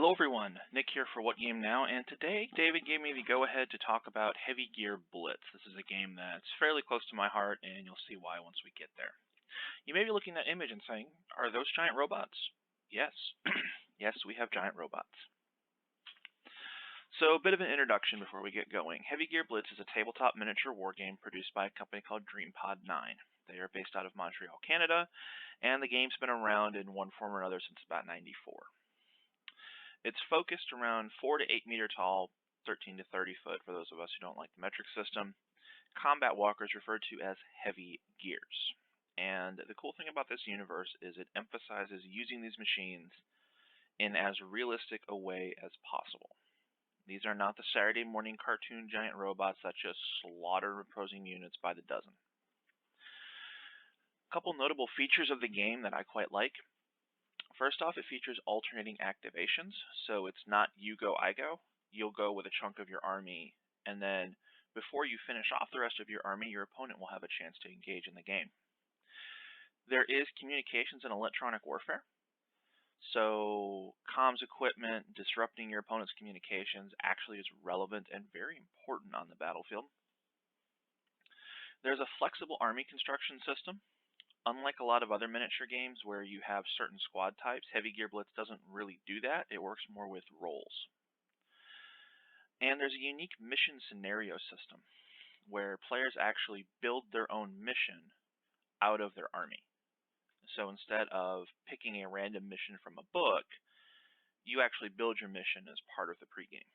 Hello everyone, Nick here for What Game Now, and today David gave me the go-ahead to talk about Heavy Gear Blitz. This is a game that's fairly close to my heart, and you'll see why once we get there. You may be looking at that image and saying, are those giant robots? Yes. Yes, we have giant robots. So a bit of an introduction before we get going. Heavy Gear Blitz is a tabletop miniature war game produced by a company called DreamPod 9. They are based out of Montreal, Canada, and the game's been around in one form or another since about '94. It's focused around 4 to 8 meter tall, 13 to 30 foot for those of us who don't like the metric system, combat walkers referred to as heavy gears. And the cool thing about this universe is it emphasizes using these machines in as realistic a way as possible. These are not the Saturday morning cartoon giant robots that just slaughter opposing units by the dozen. A couple notable features of the game that I quite like. First off, it features alternating activations, so it's not you go, I go. You'll go with a chunk of your army, and then before you finish off the rest of your army, your opponent will have a chance to engage in the game. There is communications and electronic warfare, so comms equipment disrupting your opponent's communications actually is relevant and very important on the battlefield. There's a flexible army construction system. Unlike a lot of other miniature games where you have certain squad types, Heavy Gear Blitz doesn't really do that. It works more with roles. And there's a unique mission scenario system where players actually build their own mission out of their army. So instead of picking a random mission from a book, you actually build your mission as part of the pregame.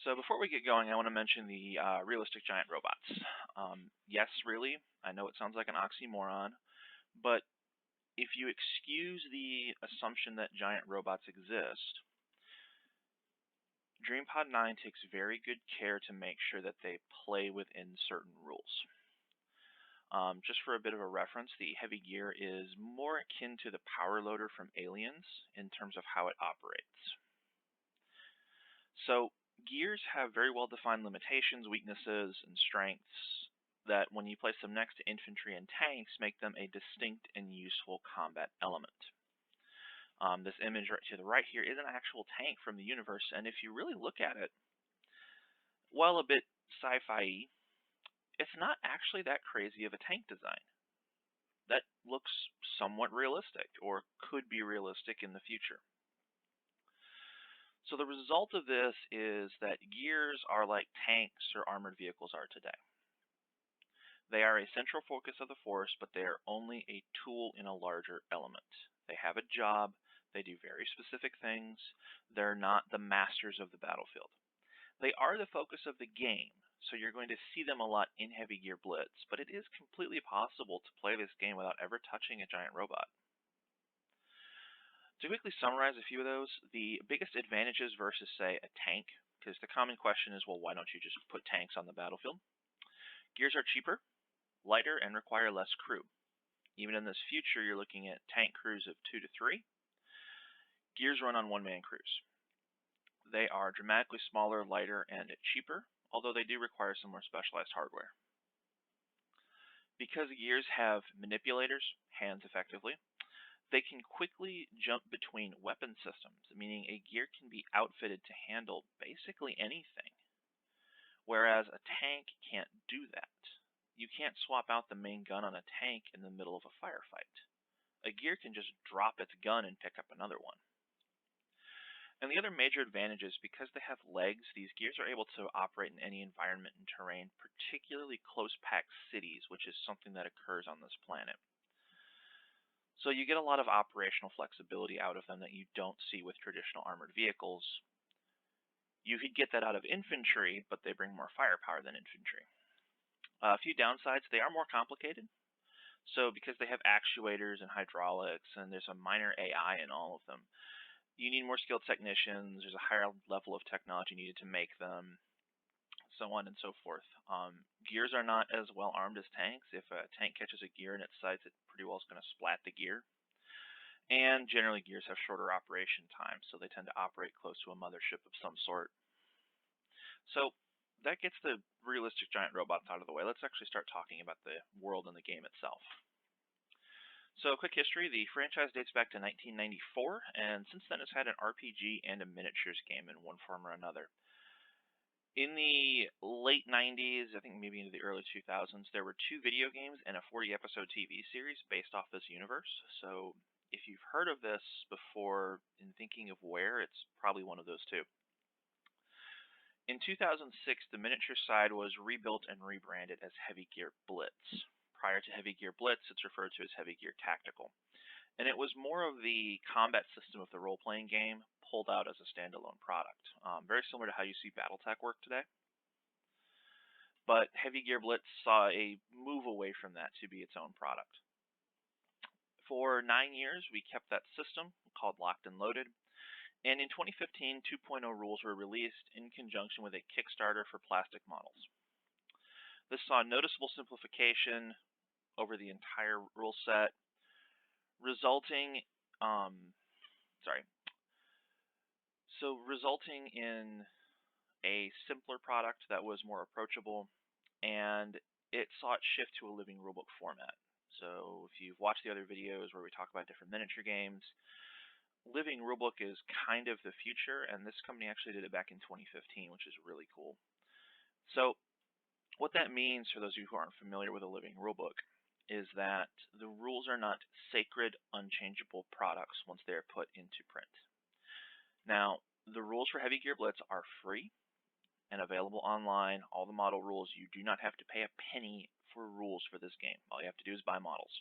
So before we get going, I want to mention the realistic giant robots. Yes, really, I know it sounds like an oxymoron, but if you excuse the assumption that giant robots exist, DreamPod 9 takes very good care to make sure that they play within certain rules. Just for a bit of a reference, the Heavy Gear is more akin to the power loader from Aliens in terms of how it operates. So gears have very well-defined limitations, weaknesses, and strengths that when you place them next to infantry and tanks make them a distinct and useful combat element. This image right to the right here is an actual tank from the universe, and if you really look at it, while a bit sci-fi-y, it's not actually that crazy of a tank design. That looks somewhat realistic, or could be realistic in the future. So the result of this is that gears are like tanks or armored vehicles are today. They are a central focus of the force, but they are only a tool in a larger element. They have a job, they do very specific things, they're not the masters of the battlefield. They are the focus of the game, so you're going to see them a lot in Heavy Gear Blitz, but it is completely possible to play this game without ever touching a giant robot. To quickly summarize a few of those, the biggest advantages versus, say, a tank, because the common question is, well, why don't you just put tanks on the battlefield? Gears are cheaper, lighter, and require less crew. Even in this future, you're looking at tank crews of 2 to 3. Gears run on one-man crews. They are dramatically smaller, lighter, and cheaper, although they do require some more specialized hardware. Because gears have manipulators, hands effectively, they can quickly jump between weapon systems, meaning a gear can be outfitted to handle basically anything, whereas a tank can't do that. You can't swap out the main gun on a tank in the middle of a firefight. A gear can just drop its gun and pick up another one. And the other major advantage is because they have legs, these gears are able to operate in any environment and terrain, particularly close-packed cities, which is something that occurs on this planet. So you get a lot of operational flexibility out of them that you don't see with traditional armored vehicles. You could get that out of infantry, but they bring more firepower than infantry. A few downsides, they are more complicated. So because they have actuators and hydraulics, and there's a minor AI in all of them, you need more skilled technicians, there's a higher level of technology needed to make them, so on and so forth. Gears are not as well armed as tanks. If a tank catches a gear in its sights, it pretty well is going to splat the gear. And generally gears have shorter operation times, so they tend to operate close to a mothership of some sort. So that gets the realistic giant robots out of the way. Let's actually start talking about the world and the game itself. So, quick history, the franchise dates back to 1994, and since then it's had an RPG and a miniatures game in one form or another. In the late 90s, I think maybe into the early 2000s, there were two video games and a 40-episode TV series based off this universe. So, if you've heard of this before in thinking of where, it's probably one of those two. In 2006, the miniature side was rebuilt and rebranded as Heavy Gear Blitz. Prior to Heavy Gear Blitz, it's referred to as Heavy Gear Tactical. And it was more of the combat system of the role-playing game pulled out as a standalone product. Very similar to how you see BattleTech work today. But Heavy Gear Blitz saw a move away from that to be its own product. For 9 years, we kept that system called Locked and Loaded. And in 2015, 2.0 rules were released in conjunction with a Kickstarter for plastic models. This saw noticeable simplification over the entire rule set, resulting in a simpler product that was more approachable, and it saw it shift to a living rulebook format. So if you've watched the other videos where we talk about different miniature games, living rulebook is kind of the future, and this company actually did it back in 2015, which is really cool. So what that means, for those of you who aren't familiar with a living rulebook, is that the rules are not sacred, unchangeable products once they are put into print. Now, the rules for Heavy Gear Blitz are free and available online. All the model rules, you do not have to pay a penny for rules for this game. All you have to do is buy models.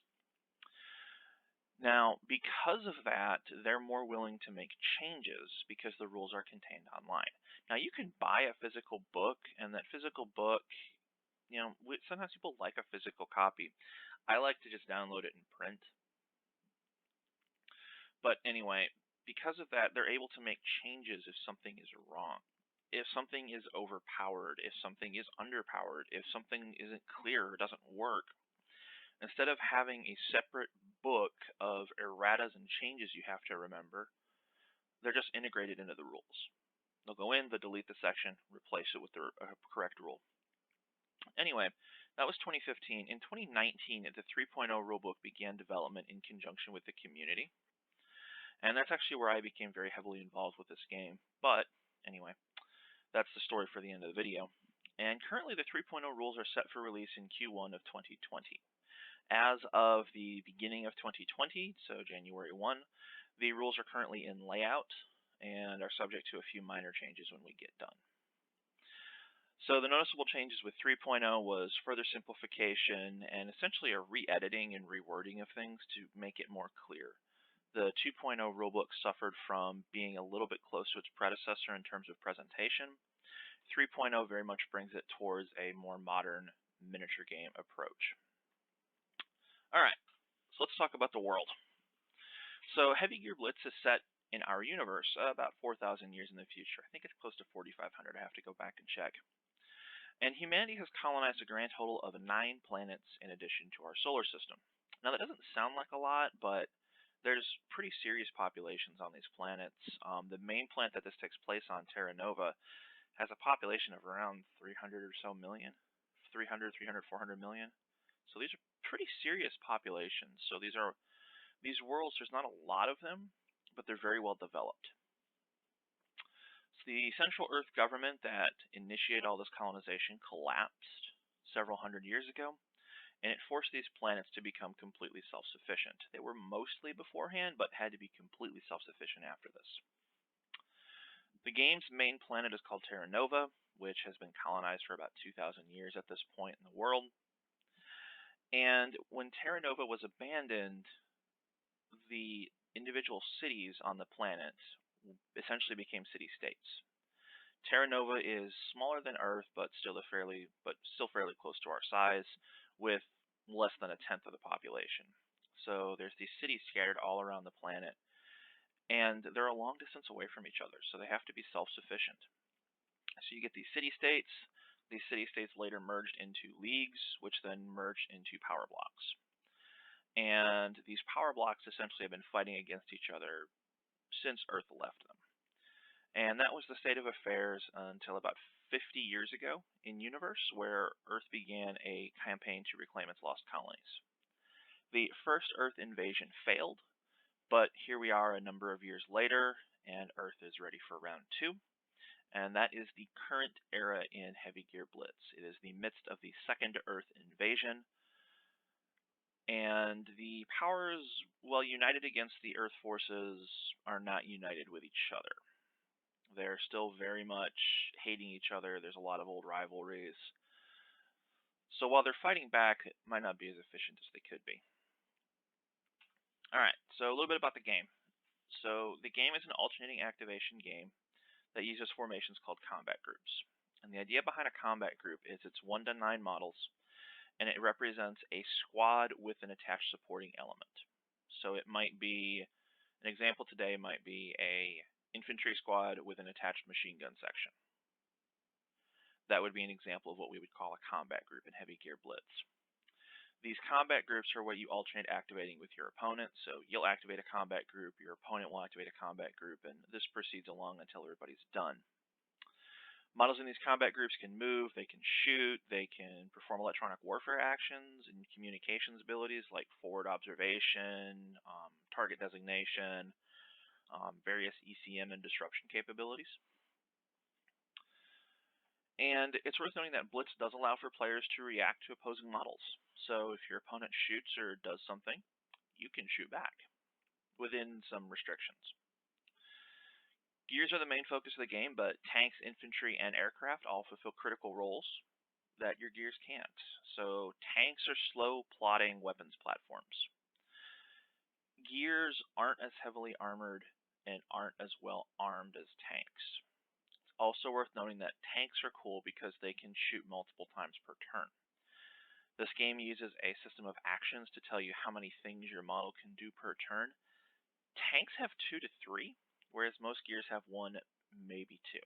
Now, because of that, they're more willing to make changes because the rules are contained online. Now, you can buy a physical book, and that physical book, sometimes people like a physical copy. I like to just download it in print. But anyway, because of that, they're able to make changes if something is wrong. If something is overpowered, if something is underpowered, if something isn't clear or doesn't work, instead of having a separate book of erratas and changes you have to remember, they're just integrated into the rules. They'll go in, they'll delete the section, replace it with the correct rule. Anyway, that was 2015. In 2019, the 3.0 rulebook began development in conjunction with the community. And that's actually where I became very heavily involved with this game. But anyway, that's the story for the end of the video. And currently the 3.0 rules are set for release in Q1 of 2020. As of the beginning of 2020, so January 1, the rules are currently in layout and are subject to a few minor changes when we get done. So the noticeable changes with 3.0 was further simplification and essentially a re-editing and rewording of things to make it more clear. The 2.0 rulebook suffered from being a little bit close to its predecessor in terms of presentation. 3.0 very much brings it towards a more modern miniature game approach. Alright, so let's talk about the world. So Heavy Gear Blitz is set in our universe about 4,000 years in the future. I think it's close to 4,500. I have to go back and check. And humanity has colonized a grand total of 9 planets in addition to our solar system. Now that doesn't sound like a lot, but there's pretty serious populations on these planets. The main planet that this takes place on, Terra Nova, has a population of around 300 or so million. 400 million. So these are pretty serious populations. So these worlds, there's not a lot of them, but they're very well developed. So the Central Earth government that initiated all this colonization collapsed several hundred years ago, and it forced these planets to become completely self-sufficient. They were mostly beforehand, but had to be completely self-sufficient after this. The game's main planet is called Terra Nova, which has been colonized for about 2,000 years at this point in the world. And when Terra Nova was abandoned, the individual cities on the planet essentially became city-states. Terra Nova is smaller than Earth, but still fairly close to our size, with less than a tenth of the population. So there's these cities scattered all around the planet, and they're a long distance away from each other, so they have to be self-sufficient. So you get these city-states. These city-states later merged into leagues, which then merged into power blocks. And these power blocks essentially have been fighting against each other since Earth left them. And that was the state of affairs until about 50 years ago in universe, where Earth began a campaign to reclaim its lost colonies. The first Earth invasion failed, but here we are a number of years later, and Earth is ready for round 2. And that is the current era in Heavy Gear Blitz. It is the midst of the second Earth invasion, and the powers, while united against the Earth forces, are not united with each other. They're still very much hating each other. There's a lot of old rivalries. So while they're fighting back, it might not be as efficient as they could be. Alright, so a little bit about the game. So the game is an alternating activation game that uses formations called combat groups. And the idea behind a combat group is it's 1 to 9 models, and it represents a squad with an attached supporting element. So it might be, an example today might be a infantry squad with an attached machine gun section. That would be an example of what we would call a combat group in Heavy Gear Blitz. These combat groups are what you alternate activating with your opponent. So you'll activate a combat group, your opponent will activate a combat group, and this proceeds along until everybody's done. Models in these combat groups can move, they can shoot, they can perform electronic warfare actions and communications abilities like forward observation, target designation, various ECM and disruption capabilities. And it's worth noting that Blitz does allow for players to react to opposing models. So if your opponent shoots or does something, you can shoot back within some restrictions. Gears are the main focus of the game, but tanks, infantry, and aircraft all fulfill critical roles that your gears can't. So tanks are slow plotting weapons platforms. Gears aren't as heavily armored and aren't as well armed as tanks. It's also worth noting that tanks are cool because they can shoot multiple times per turn. This game uses a system of actions to tell you how many things your model can do per turn. Tanks have 2 to 3, whereas most gears have 1, maybe 2.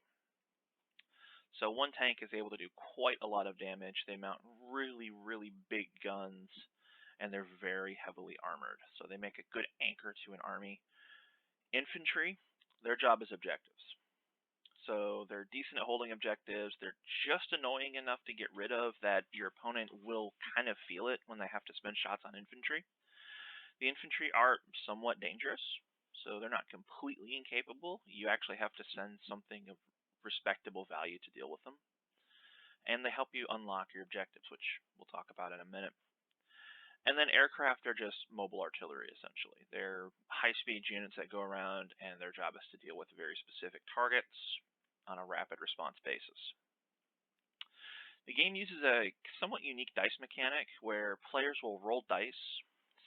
So one tank is able to do quite a lot of damage. They mount really, really big guns, and they're very heavily armored. So they make a good anchor to an army. Infantry, their job is objectives. So they're decent at holding objectives. They're just annoying enough to get rid of that your opponent will kind of feel it when they have to spend shots on infantry. The infantry are somewhat dangerous, so they're not completely incapable. You actually have to send something of respectable value to deal with them. And they help you unlock your objectives, which we'll talk about in a minute. And then aircraft are just mobile artillery, essentially. They're high-speed units that go around, and their job is to deal with very specific targets on a rapid response basis. The game uses a somewhat unique dice mechanic where players will roll dice,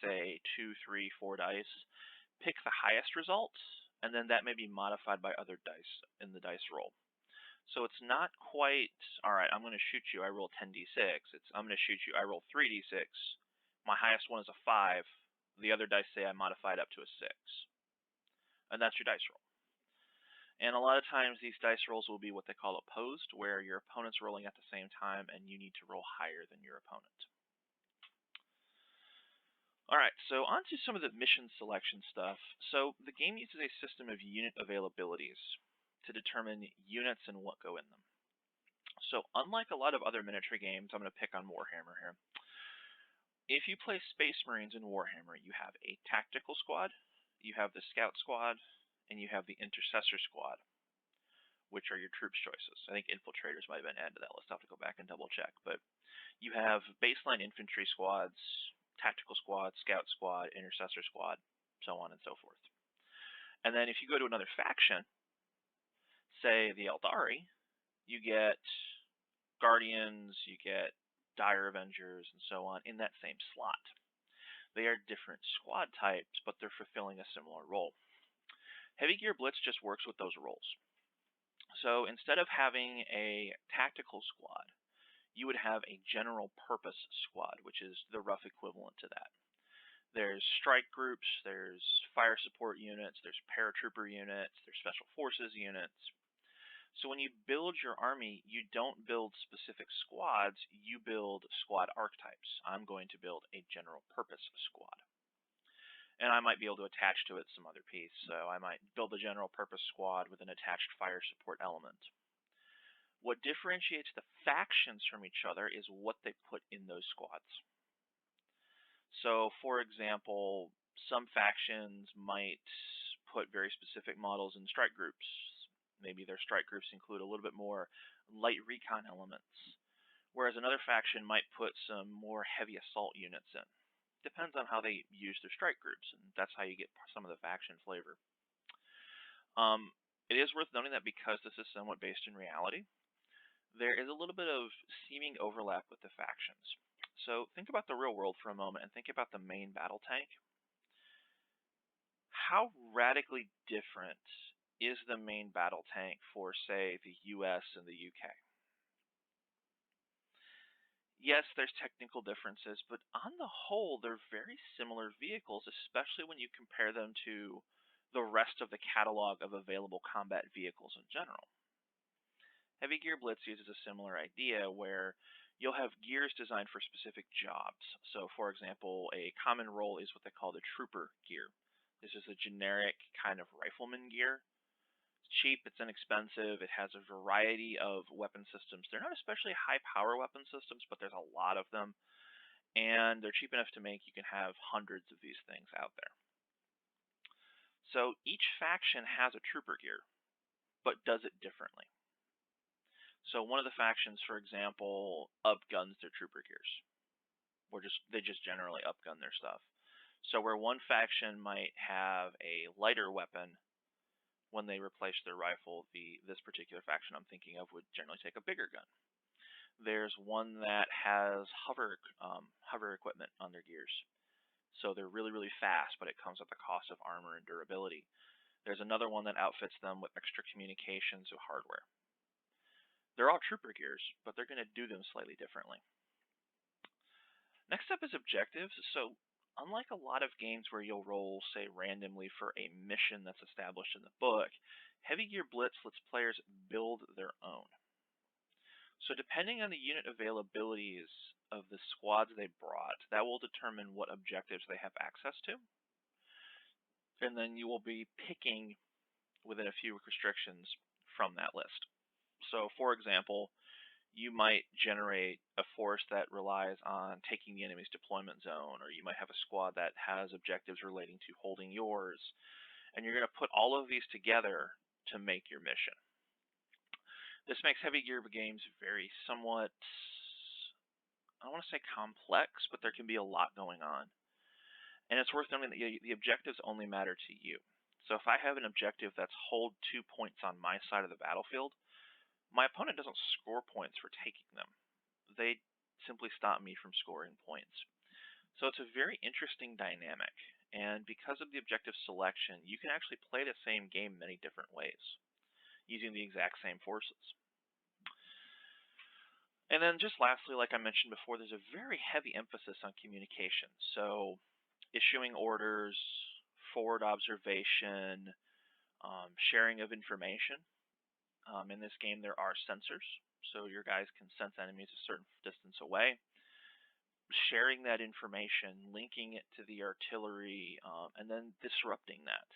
say 2, 3, 4 dice, pick the highest result, and then that may be modified by other dice in the dice roll. So it's not quite, all right, I'm going to shoot you, I roll 10d6. It's, I'm going to shoot you, I roll 3d6. My highest one is a 5. The other dice say I modified up to a 6. And that's your dice roll. And a lot of times these dice rolls will be what they call opposed, where your opponent's rolling at the same time and you need to roll higher than your opponent. Alright, so on to some of the mission selection stuff. So the game uses a system of unit availabilities to determine units and what go in them. So unlike a lot of other miniature games, I'm going to pick on Warhammer here. If you play Space Marines in Warhammer, you have a tactical squad, you have the scout squad, and you have the intercessor squad, which are your troops choices. I think infiltrators might have been added to that list. I'll have to go back and double check. But you have baseline infantry squads, tactical squad, scout squad, intercessor squad, so on and so forth. And then if you go to another faction, say the Eldari, you get Guardians, you get Dire Avengers, and so on in that same slot. They are different squad types, but they're fulfilling a similar role. Heavy Gear Blitz just works with those roles. So instead of having a tactical squad, you would have a general purpose squad, which is the rough equivalent to that. There's strike groups, there's fire support units, there's paratrooper units, there's special forces units. So when you build your army, you don't build specific squads, you build squad archetypes. I'm going to build a general purpose squad. And I might be able to attach to it some other piece. So I might build a general purpose squad with an attached fire support element. What differentiates the factions from each other is what they put in those squads. So, for example, some factions might put very specific models in strike groups. Maybe their strike groups include a little bit more light recon elements, whereas another faction might put some more heavy assault units in. Depends on how they use their strike groups, and that's how you get some of the faction flavor. It is worth noting that because this is somewhat based in reality, there is a little bit of seeming overlap with the factions. So think about the real world for a moment and think about the main battle tank. How radically different is the main battle tank for, say, the US and the UK? Yes, there's technical differences, but on the whole, they're very similar vehicles, especially when you compare them to the rest of the catalog of available combat vehicles in general. Heavy Gear Blitz uses a similar idea where you'll have gears designed for specific jobs. So, for example, a common role is what they call the trooper gear. This is a generic kind of rifleman gear. It's cheap, it's inexpensive, it has a variety of weapon systems. They're not especially high power weapon systems, but there's a lot of them, and they're cheap enough to make. You can have hundreds of these things out there. So each faction has a trooper gear, but does it differently. So one of the factions, for example, upguns their trooper gears, or they just generally upgun their stuff. So where one faction might have a lighter weapon when they replace their rifle, this particular faction I'm thinking of would generally take a bigger gun. There's one that has hover equipment on their gears, so they're really, really fast, but it comes at the cost of armor and durability. There's another one that outfits them with extra communications or hardware. They're all trooper gears, but they're going to do them slightly differently. Next up is objectives. So unlike a lot of games where you'll roll, say, randomly for a mission that's established in the book, Heavy Gear Blitz lets players build their own. So depending on the unit availabilities of the squads they brought, that will determine what objectives they have access to. And then you will be picking within a few restrictions from that list. So, for example, you might generate a force that relies on taking the enemy's deployment zone, or you might have a squad that has objectives relating to holding yours, and you're going to put all of these together to make your mission. This makes Heavy Gear games very somewhat, I don't want to say complex, but there can be a lot going on. And it's worth noting that the objectives only matter to you. So if I have an objective that's hold 2 points on my side of the battlefield, my opponent doesn't score points for taking them. They simply stop me from scoring points. So it's a very interesting dynamic. And because of the objective selection, you can actually play the same game many different ways, using the exact same forces. And then just lastly, like I mentioned before, there's a very heavy emphasis on communication. So issuing orders, forward observation, sharing of information. In this game, there are sensors, so your guys can sense enemies a certain distance away. Sharing that information, linking it to the artillery, and then disrupting that.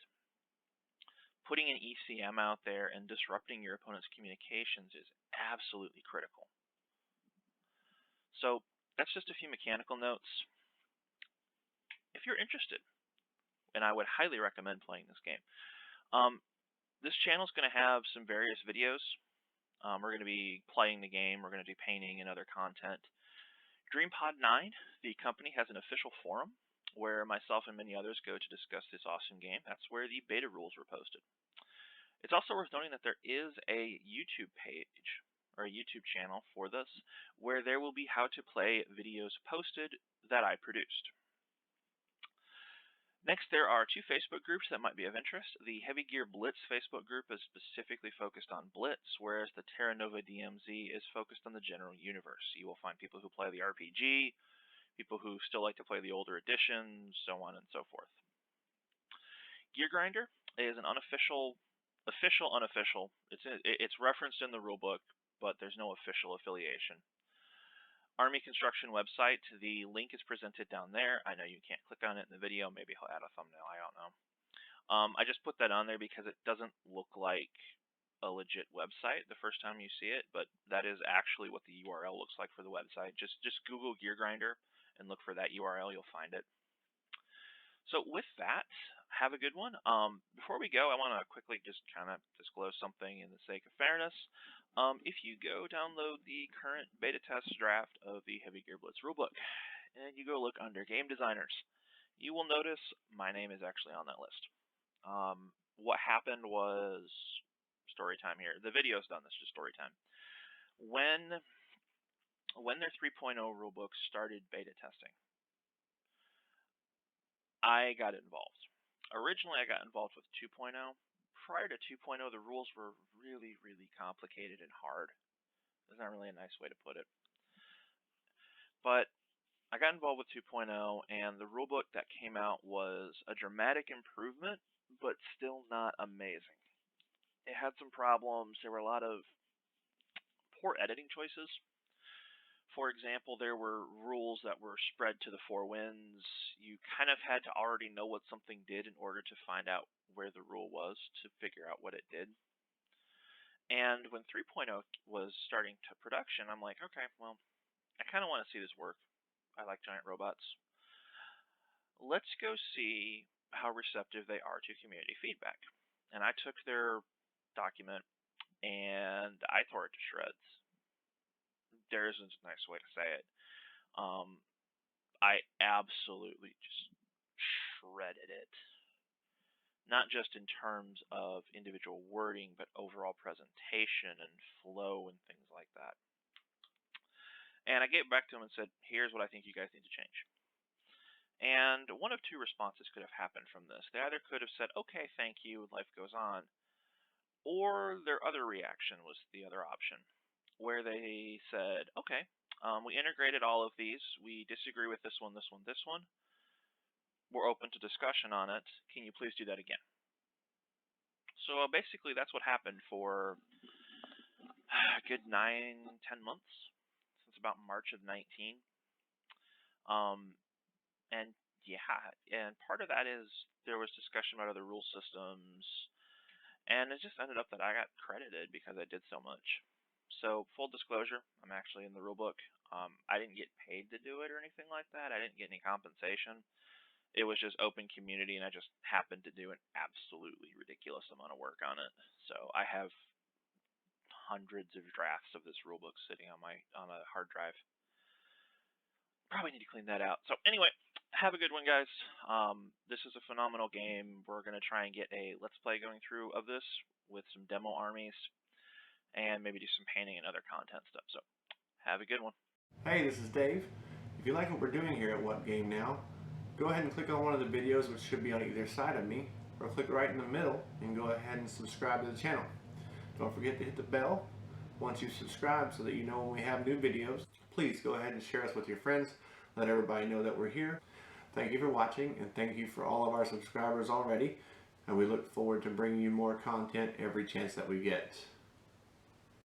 Putting an ECM out there and disrupting your opponent's communications is absolutely critical. So that's just a few mechanical notes. If you're interested, and I would highly recommend playing this game, this channel is going to have some various videos. We're going to be playing the game. We're going to do painting and other content. DreamPod 9, the company, has an official forum where myself and many others go to discuss this awesome game. That's where the beta rules were posted. It's also worth noting that there is a YouTube page or a YouTube channel for this where there will be how to play videos posted that I produced. Next, there are 2 Facebook groups that might be of interest. The Heavy Gear Blitz Facebook group is specifically focused on Blitz, whereas the Terra Nova DMZ is focused on the general universe. You will find people who play the RPG, people who still like to play the older editions, so on and so forth. Gear Grinder is an unofficial, unofficial. It's referenced in the rulebook, but there's no official affiliation. Army Construction website, the link is presented down there. I know you can't click on it in the video. Maybe I'll add a thumbnail. I don't know. I just put that on there because it doesn't look like a legit website the first time you see it, but that is actually what the URL looks like for the website. Just Google Gear Grinder, and look for that URL, you'll find it. So with that, have a good one. Before we go, I want to quickly just kind of disclose something in the sake of fairness. If you go download the current beta test draft of the Heavy Gear Blitz rulebook, and you go look under Game Designers, you will notice my name is actually on that list. What happened was story time here. The video's done, this is just story time. When their 3.0 rulebook started beta testing, I got involved. Originally, I got involved with 2.0. Prior to 2.0, the rules were really, really complicated and hard. That's not really a nice way to put it. But I got involved with 2.0, and the rulebook that came out was a dramatic improvement, but still not amazing. It had some problems. There were a lot of poor editing choices. For example, there were rules that were spread to the four winds. You kind of had to already know what something did in order to find out where the rule was to figure out what it did. And when 3.0 was starting to production, I'm like, okay, well, I kind of want to see this work. I like giant robots. Let's go see how receptive they are to community feedback. And I took their document and I tore it to shreds. There isn't a nice way to say it. I absolutely just shredded it. Not just in terms of individual wording, but overall presentation and flow and things like that. And I gave it back to him and said, here's what I think you guys need to change. And one of two responses could have happened from this. They either could have said, okay, thank you, life goes on. Or their other reaction was the other option, where they said, okay, we integrated all of these. We disagree with this one, this one, this one. We're open to discussion on it. Can you please do that again? So basically that's what happened for a good 9-10 months, since about March of 19. And yeah, and part of that is there was discussion about other rule systems, and it just ended up that I got credited because I did so much. So full disclosure, I'm actually in the rulebook. I didn't get paid to do it or anything like that. I didn't get any compensation. It was just open community, and I just happened to do an absolutely ridiculous amount of work on it. So I have hundreds of drafts of this rulebook sitting on a hard drive. Probably need to clean that out. So anyway, have a good one, guys. This is a phenomenal game. We're going to try and get a Let's Play going through of this with some demo armies and maybe do some painting and other content stuff. So have a good one. Hey, this is Dave. If you like what we're doing here at What Game Now, go ahead and click on one of the videos which should be on either side of me, or click right in the middle and go ahead and subscribe to the channel. Don't forget to hit the bell once you subscribe so that you know when we have new videos. Please go ahead and share us with your friends. Let everybody know that we're here. Thank you for watching, and thank you for all of our subscribers already. And we look forward to bringing you more content every chance that we get.